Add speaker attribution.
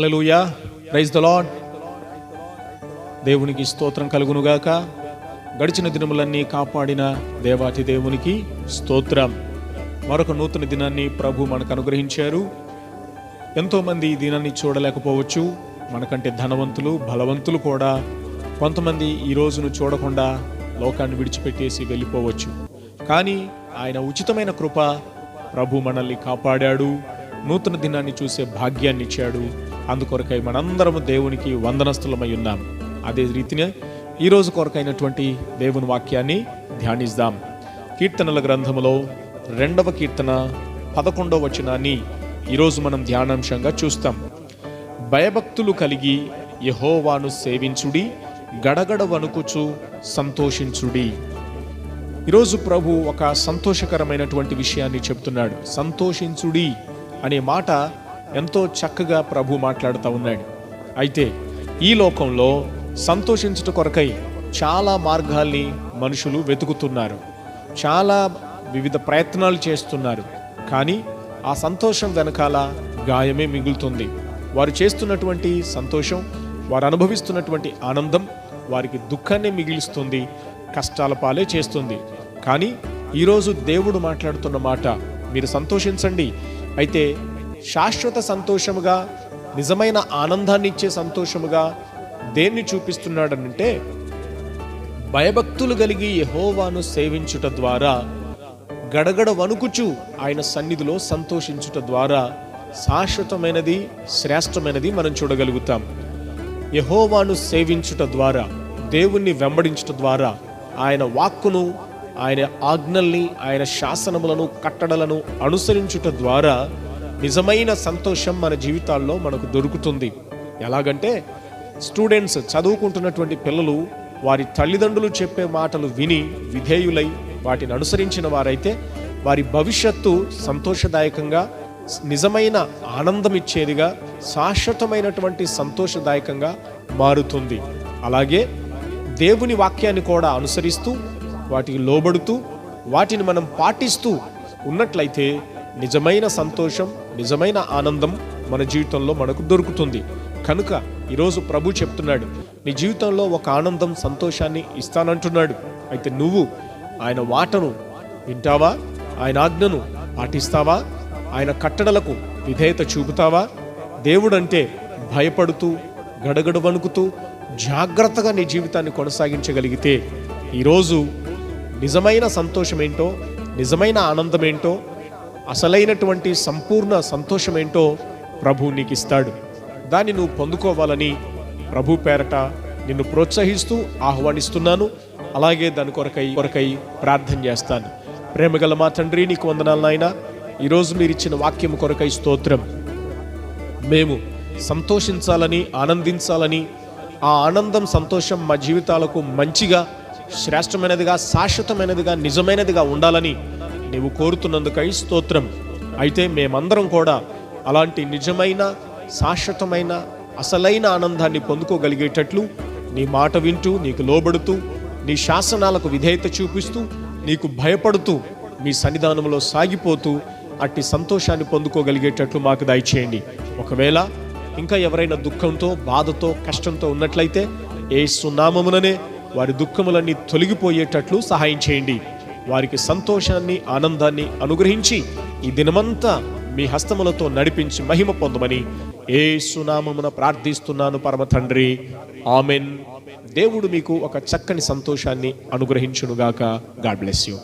Speaker 1: Hallelujah, praise the lord. దేవునికి స్తోత్రం కలుగునుగాక. గడిచిన దినములన్నీ కాపాడిన దేవాతి దేవునికి స్తోత్రం. మరొక నూతన దినాన్ని ప్రభు మనకు అనుగ్రహించారు. ఎంతోమంది ఈ దినాన్ని చూడలేకపోవచ్చు. మనకంటే ధనవంతులు, బలవంతులు కూడా కొంతమంది ఈ రోజును చూడకుండా లోకాన్ని విడిచిపెట్టేసి వెళ్ళిపోవచ్చు. కానీ ఆయన ఉచితమైన కృప ప్రభు మనల్ని కాపాడాడు. నూతన దినాన్ని చూసే భాగ్యాన్ని ఇచ్చాడు. అందుకొరకై మనందరము దేవునికి వందనస్తులమై ఉన్నాం. అదే రీతినే ఈరోజు కొరకైనటువంటి దేవుని వాక్యాన్ని ధ్యానిద్దాం. కీర్తనల గ్రంథములో 2వ కీర్తన 11వ వచనాన్ని ఈరోజు మనం ధ్యానాంశంగా చూస్తాం. భయభక్తులు కలిగి యెహోవాను సేవించుడి, గడగడ వణుకుచు సంతోషించుడి. ఈరోజు ప్రభు ఒక సంతోషకరమైనటువంటి విషయాన్ని చెప్తున్నాడు. సంతోషించుడి అనే మాట ఎంతో చక్కగా ప్రభు మాట్లాడుతూ ఉన్నాడు. అయితే ఈ లోకంలో సంతోషించుట కొరకై చాలా మార్గాల్ని మనుషులు వెతుకుతున్నారు. చాలా వివిధ ప్రయత్నాలు చేస్తున్నారు. కానీ ఆ సంతోషం వెనకాల గాయమే మిగులుతుంది. వారు చేస్తున్నటువంటి సంతోషం, వారు అనుభవిస్తున్నటువంటి ఆనందం వారికి దుఃఖాన్ని మిగిలిస్తుంది, కష్టాల పాలే చేస్తుంది. కానీ ఈరోజు దేవుడు మాట్లాడుతున్న మాట, మీరు సంతోషించండి. అయితే శాశ్వత సంతోషముగా, నిజమైన ఆనందాన్ని ఇచ్చే సంతోషముగా దేన్ని చూపిస్తున్నాడనంటే, భయభక్తులు కలిగి యెహోవాను సేవించుట ద్వారా, గడగడ వణుకుచు ఆయన సన్నిధిలో సంతోషించుట ద్వారా శాశ్వతమైనది, శ్రేష్టమైనది మనం చూడగలుగుతాం. యెహోవాను సేవించుట ద్వారా, దేవుణ్ణి వెంబడించుట ద్వారా, ఆయన వాక్కును, ఆయన ఆజ్ఞల్ని, ఆయన శాసనములను, కట్టడలను అనుసరించుట ద్వారా నిజమైన సంతోషం మన జీవితాల్లో మనకు దొరుకుతుంది. ఎలాగంటే, స్టూడెంట్స్, చదువుకుంటున్నటువంటి పిల్లలు వారి తల్లిదండ్రులు చెప్పే మాటలు విని విధేయులై వాటిని అనుసరించిన వారైతే వారి భవిష్యత్తు సంతోషదాయకంగా, నిజమైన ఆనందం ఇచ్చేదిగా, శాశ్వతమైనటువంటి సంతోషదాయకంగా మారుతుంది. అలాగే దేవుని వాక్యాన్ని కూడా అనుసరిస్తూ, వాటికి లోబడుతూ, వాటిని మనం పాటిస్తూ ఉన్నట్లయితే నిజమైన సంతోషం, నిజమైన ఆనందం మన జీవితంలో మనకు దొరుకుతుంది. కనుక ఈరోజు ప్రభు చెప్తున్నాడు, నీ జీవితంలో ఒక ఆనందం, సంతోషాన్ని ఇస్తానంటున్నాడు. అయితే నువ్వు ఆయన మాటను వింటావా? ఆయన ఆజ్ఞను పాటిస్తావా? ఆయన కట్టడలకు విధేయత చూపుతావా? దేవుడంటే భయపడుతూ, గడగడ వణుకుతూ జాగ్రత్తగా నీ జీవితాన్ని కొనసాగించగలిగితే ఈరోజు నిజమైన సంతోషం ఏంటో, నిజమైన ఆనందం ఏంటో, అసలైనటువంటి సంపూర్ణ సంతోషం ఏంటో ప్రభు నీకు ఇస్తాడు. దాన్ని నువ్వు పొందుకోవాలని ప్రభు పేరట నిన్ను ప్రోత్సహిస్తూ ఆహ్వానిస్తున్నాను. అలాగే దాని కొరకై ప్రార్థన చేస్తాను. ప్రేమగల మా తండ్రి, నీకు వందనాలు నాయనా. ఈరోజు మీరు ఇచ్చిన వాక్యం కొరకై స్తోత్రం. మేము సంతోషించాలని, ఆనందించాలని, ఆ ఆనందం, సంతోషం మా జీవితాలకు మంచిగా, శ్రేష్టమైనదిగా, శాశ్వతమైనదిగా, నిజమైనదిగా ఉండాలని నీవు కోరుతున్నందుకై స్తోత్రం. అయితే మేమందరం కూడా అలాంటి నిజమైన, శాశ్వతమైన, అసలైన ఆనందాన్ని పొందుకోగలిగేటట్లు నీ మాట వింటూ, నీకు లోబడుతూ, నీ శాసనాలకు విధేయత చూపిస్తూ, నీకు భయపడుతూ, మీ సన్నిధానంలో సాగిపోతూ అట్టి సంతోషాన్ని పొందుకోగలిగేటట్లు మాకు దయచేయండి. ఒకవేళ ఇంకా ఎవరైనా దుఃఖంతో, బాధతో, కష్టంతో ఉన్నట్లయితే యేసు నామముననే వారి దుఃఖములన్నీ తొలగిపోయేటట్లు సహాయం చేయండి. వారికి సంతోషాన్ని, ఆనందాన్ని అనుగ్రహించి ఈ దినమంతా మీ హస్తములతో నడిపించి మహిమ పొందమని యేసు నామమున ప్రార్థిస్తున్నాను పరమ తండ్రి, ఆమెన్. దేవుడు మీకు ఒక చక్కని సంతోషాన్ని అనుగ్రహించునుగాక. God bless you.